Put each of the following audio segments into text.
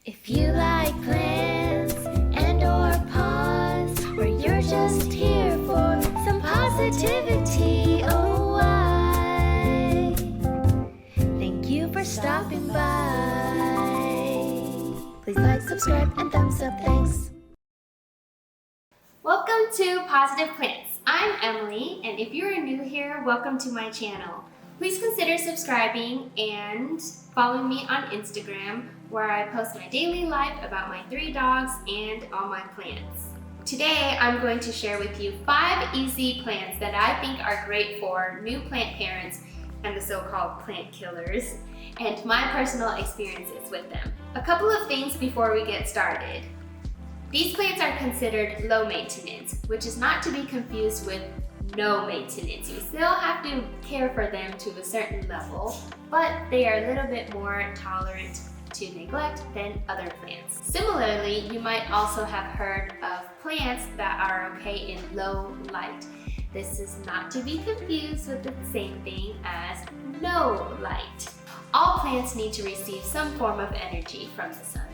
If you like plants and or pods, or you're just here for some positivity, oh why? Thank you for stopping by. Please like, subscribe, and thumbs up, thanks. Welcome to Positive Plants. I'm Emily, and if you're new here, welcome to my channel. Please consider subscribing and following me on Instagram, where I post my daily life about my 3 dogs and all my plants. Today, I'm going to share with you 5 easy plants that I think are great for new plant parents and the so-called plant killers, and my personal experiences with them. A couple of things before we get started. These plants are considered low maintenance, which is not to be confused with no maintenance. You still have to care for them to a certain level, but they are a little bit more tolerant to neglect than other plants. Similarly, you might also have heard of plants that are okay in low light. This is not to be confused with the same thing as no light. All plants need to receive some form of energy from the sun.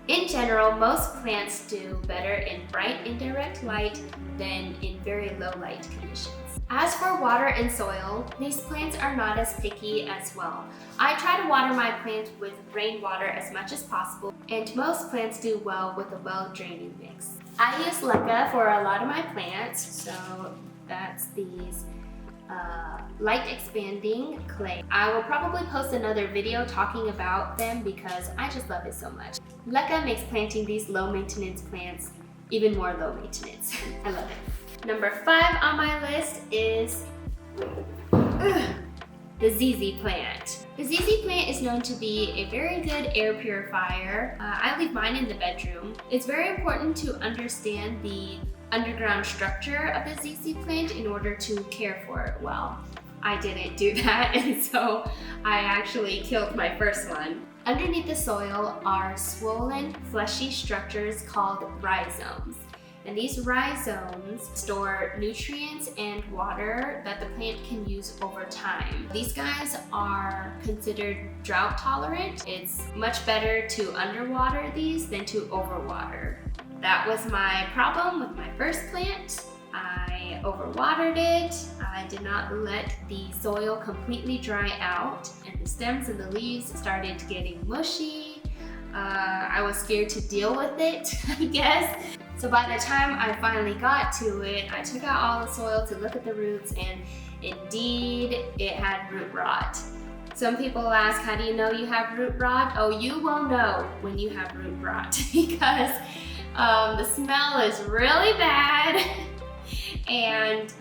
In general, most plants do better in bright indirect light than in very low light conditions. As for water and soil, these plants are not as picky as well. I try to water my plants with rainwater as much as possible, and most plants do well with a well-draining mix. I use leca for a lot of my plants, so that's these light expanding clay. I will probably post another video talking about them because I just love it so much. Leca makes planting these low maintenance plants even more low maintenance. I love it. Number 5 on my list is the ZZ plant. The ZZ plant is known to be a very good air purifier. I leave mine in the bedroom. It's very important to understand the underground structure of the ZZ plant in order to care for it well. I didn't do that, and so I actually killed my first one. Underneath the soil are swollen, fleshy structures called rhizomes. And these rhizomes store nutrients and water that the plant can use over time. These guys are considered drought tolerant. It's much better to underwater these than to overwater. That was my problem with my first plant. I overwatered it. I did not let the soil completely dry out, and the stems and the leaves started getting mushy. I was scared to deal with it, I guess. So by the time I finally got to it, I took out all the soil to look at the roots, and indeed it had root rot. Some people ask, how do you know you have root rot? Oh, you will know when you have root rot because the smell is really bad and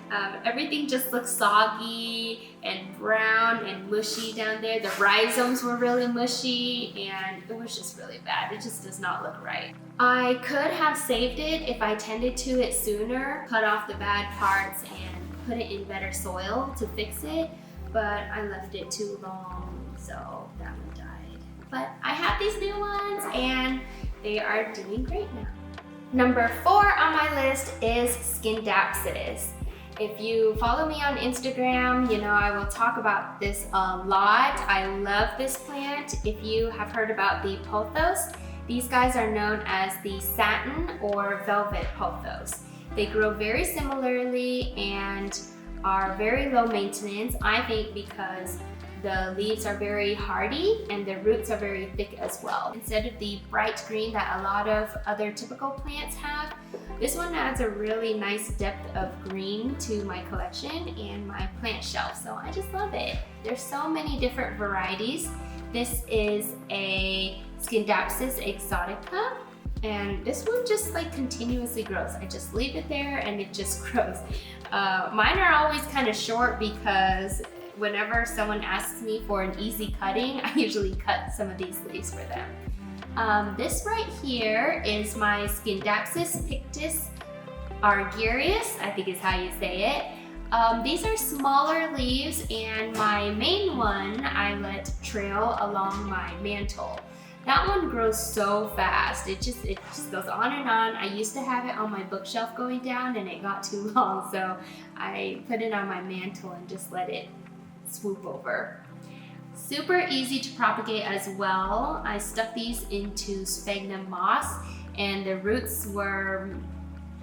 everything just looks soggy and brown and mushy down there. The rhizomes were really mushy and it was just really bad. It just does not look right. I could have saved it if I tended to it sooner, cut off the bad parts and put it in better soil to fix it, but I left it too long, so that one died. But I have these new ones and they are doing great now. Number 4 on my list is Scindapsus. If you follow me on Instagram, you know I will talk about this a lot. I love this plant. If you have heard about the Pothos, these guys are known as the satin or velvet pothos. They grow very similarly and are very low maintenance, I think, because the leaves are very hardy and the roots are very thick as well. Instead of the bright green that a lot of other typical plants have, this one adds a really nice depth of green to my collection and my plant shelf, so I just love it. There's so many different varieties. This is a Scindapsus exotica, and this one just like continuously grows. I just leave it there and it just grows. Mine are always kind of short because whenever someone asks me for an easy cutting, I usually cut some of these leaves for them. This right here is my Scindapsus pictus argyrius, I think is how you say it. These are smaller leaves, and my main one I let trail along my mantle. That one grows so fast. It just goes on and on. I used to have it on my bookshelf going down and it got too long, so I put it on my mantle and just let it swoop over. Super easy to propagate as well. I stuck these into sphagnum moss and the roots were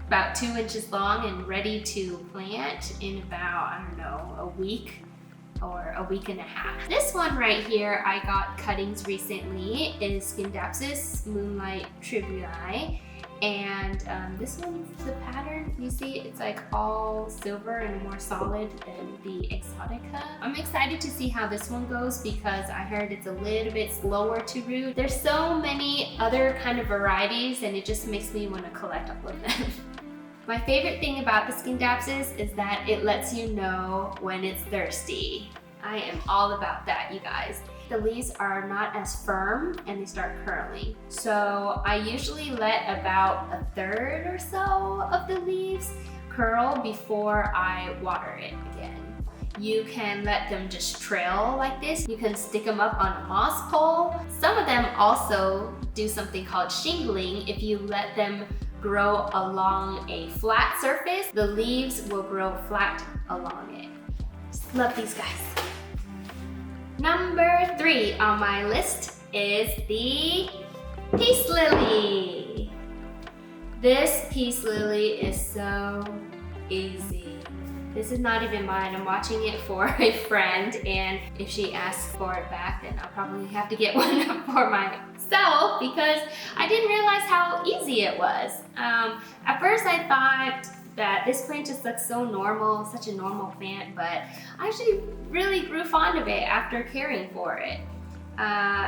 about 2 inches long and ready to plant in about, I don't know, a week or a week and a half. This one right here, I got cuttings recently, is Scindapsus Moonlight Tribui. And this one's the pattern, you see, it's like all silver and more solid than the Exotica. I'm excited to see how this one goes because I heard it's a little bit slower to root. There's so many other kind of varieties and it just makes me want to collect all of them. My favorite thing about the Scindapsus is that it lets you know when it's thirsty. I am all about that, you guys. The leaves are not as firm and they start curling. So I usually let about 1/3 or so of the leaves curl before I water it again. You can let them just trail like this. You can stick them up on a moss pole. Some of them also do something called shingling. If you let them grow along a flat surface, the leaves will grow flat along it. Just love these guys. Number 3 on my list is the peace lily. This peace lily is so easy. This is not even mine. I'm watching it for a friend, and if she asks for it back, then I'll probably have to get one for myself because I didn't realize how easy it was. At first I thought that this plant just looks so normal, such a normal plant, but I actually really grew fond of it after caring for it.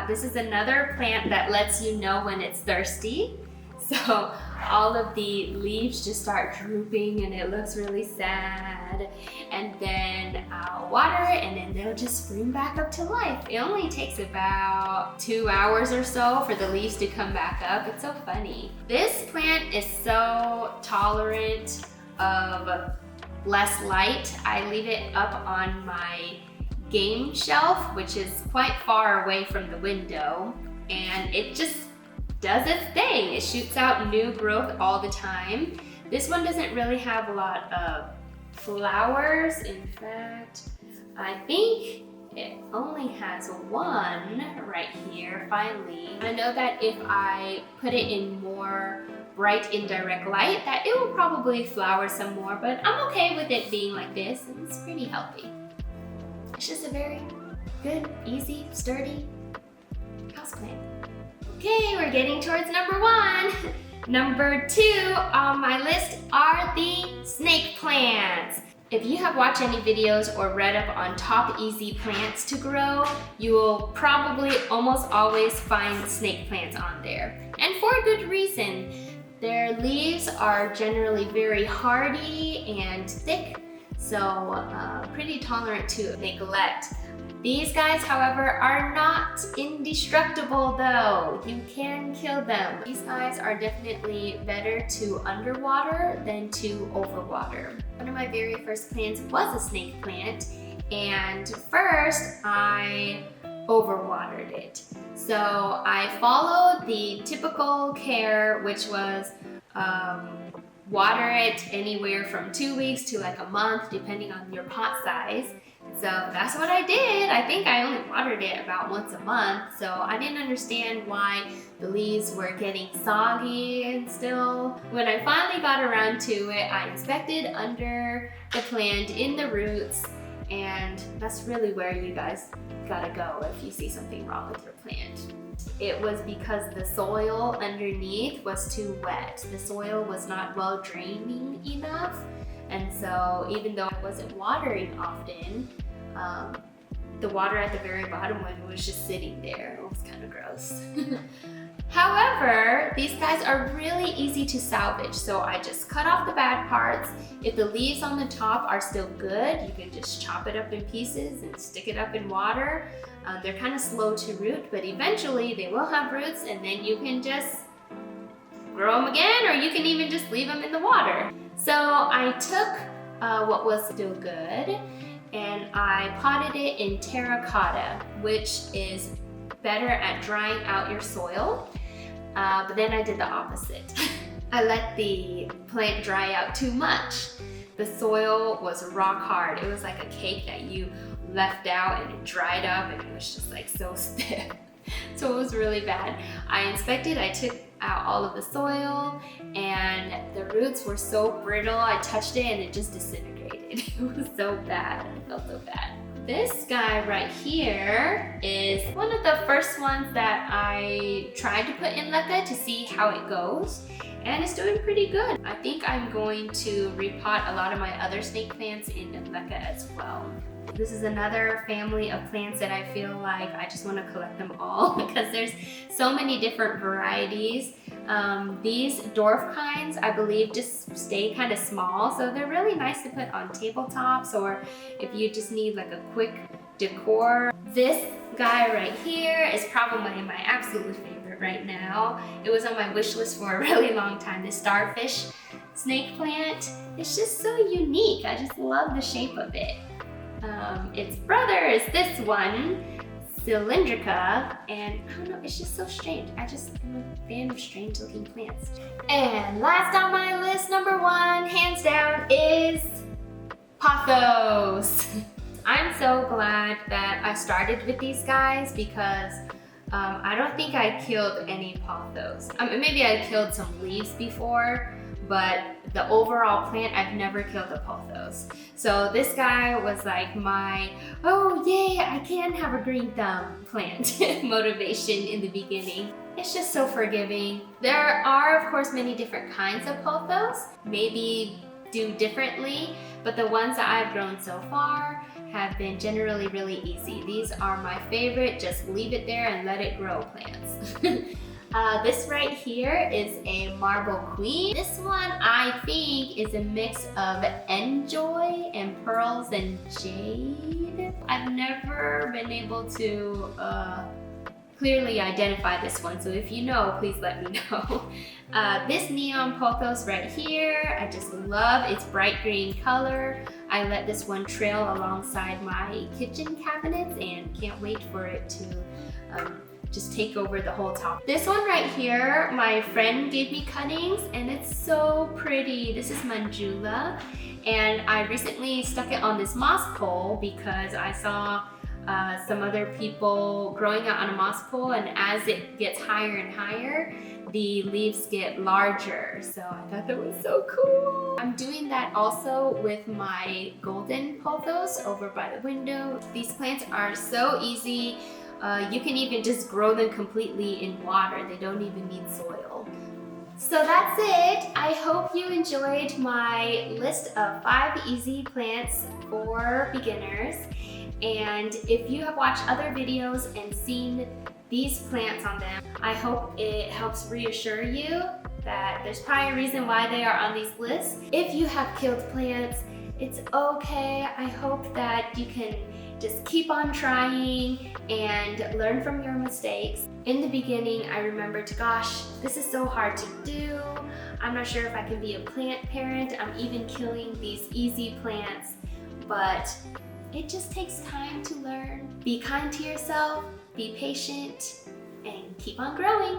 This is another plant that lets you know when it's thirsty. So all of the leaves just start drooping and it looks really sad. And then I'll water it and then they'll just spring back up to life. It only takes about 2 hours or so for the leaves to come back up. It's so funny. This plant is so tolerant of less light. I leave it up on my game shelf, which is quite far away from the window, and it just does its thing. It shoots out new growth all the time. This one doesn't really have a lot of flowers. In fact, I think it only has one right here, finally. I know that if I put it in more bright indirect light, that it will probably flower some more, but I'm okay with it being like this, and it's pretty healthy. It's just a very good, easy, sturdy houseplant. Okay, we're getting towards number 1. Number 2 on my list are the snake plants. If you have watched any videos or read up on top easy plants to grow, you will probably almost always find snake plants on there. And for a good reason. Their leaves are generally very hardy and thick, so pretty tolerant to neglect. These guys, however, are not indestructible though. You can kill them. These guys are definitely better to underwater than to overwater. One of my very first plants was a snake plant, and first I overwatered it. So I followed the typical care, which was water it anywhere from 2 weeks to like a month, depending on your pot size. So that's what I did. I think I only watered it about once a month, so I didn't understand why the leaves were getting soggy and still. When I finally got around to it, I inspected under the plant in the roots, and that's really where you guys gotta go if you see something wrong with your plant. It was because the soil underneath was too wet. The soil was not well draining enough, and so even though I wasn't watering often, the water at the very bottom was just sitting there. It was kind of gross. However, these guys are really easy to salvage, so I just cut off the bad parts. If the leaves on the top are still good, you can just chop it up in pieces and stick it up in water. They're kind of slow to root, but eventually they will have roots, and then you can just grow them again, or you can even just leave them in the water. So I took what was still good and I potted it in terracotta, which is better at drying out your soil. But then I did the opposite. I let the plant dry out too much. The soil was rock hard. It was like a cake that you left out and it dried up and it was just like so stiff. So it was really bad. I inspected, I took out all of the soil and the roots were so brittle. I touched it and it just disintegrated. It was so bad. I felt so bad. This guy right here is one of the first ones that I tried to put in leca to see how it goes, and it's doing pretty good. I think I'm going to repot a lot of my other snake plants in leca as well. This is another family of plants that I feel like I just want to collect them all because there's so many different varieties. These dwarf kinds, I believe, just stay kind of small, so they're really nice to put on tabletops or if you just need like a quick decor. This guy right here is probably my absolute favorite right now. It was on my wish list for a really long time, this starfish snake plant. It's just so unique. I just love the shape of it. Its brother is this one, Cylindrica, and I don't know, it's just so strange. I'm a fan of strange looking plants. And last on my list, number 1, hands down, is Pothos. I'm so glad that I started with these guys because I don't think I killed any Pothos. Maybe I killed some leaves before, but the overall plant, I've never killed a Pothos. So this guy was like my, oh yay, I can have a green thumb plant motivation in the beginning. It's just so forgiving. There are, of course, many different kinds of Pothos, maybe do differently, but the ones that I've grown so far have been generally really easy. These are my favorite, just leave it there and let it grow plants. This right here is a marble queen. This one I think is a mix of enjoy and pearls and jade. I've never been able to clearly identify this one, so if you know, please let me know. This neon pothos right here, I just love its bright green color. I let this one trail alongside my kitchen cabinets and can't wait for it to just take over the whole top. This one right here, my friend gave me cuttings and it's so pretty. This is Manjula, and I recently stuck it on this moss pole because I saw some other people growing it on a moss pole, and as it gets higher and higher, the leaves get larger. So I thought that was so cool. I'm doing that also with my golden pothos over by the window. These plants are so easy. You can even just grow them completely in water. They don't even need soil. So that's it. I hope you enjoyed my list of 5 easy plants for beginners. And if you have watched other videos and seen these plants on them, I hope it helps reassure you that there's probably a reason why they are on these lists. If you have killed plants, it's okay. I hope that you can just keep on trying and learn from your mistakes. In the beginning, I remembered, gosh, this is so hard to do. I'm not sure if I can be a plant parent. I'm even killing these easy plants, but it just takes time to learn. Be kind to yourself, be patient, and keep on growing.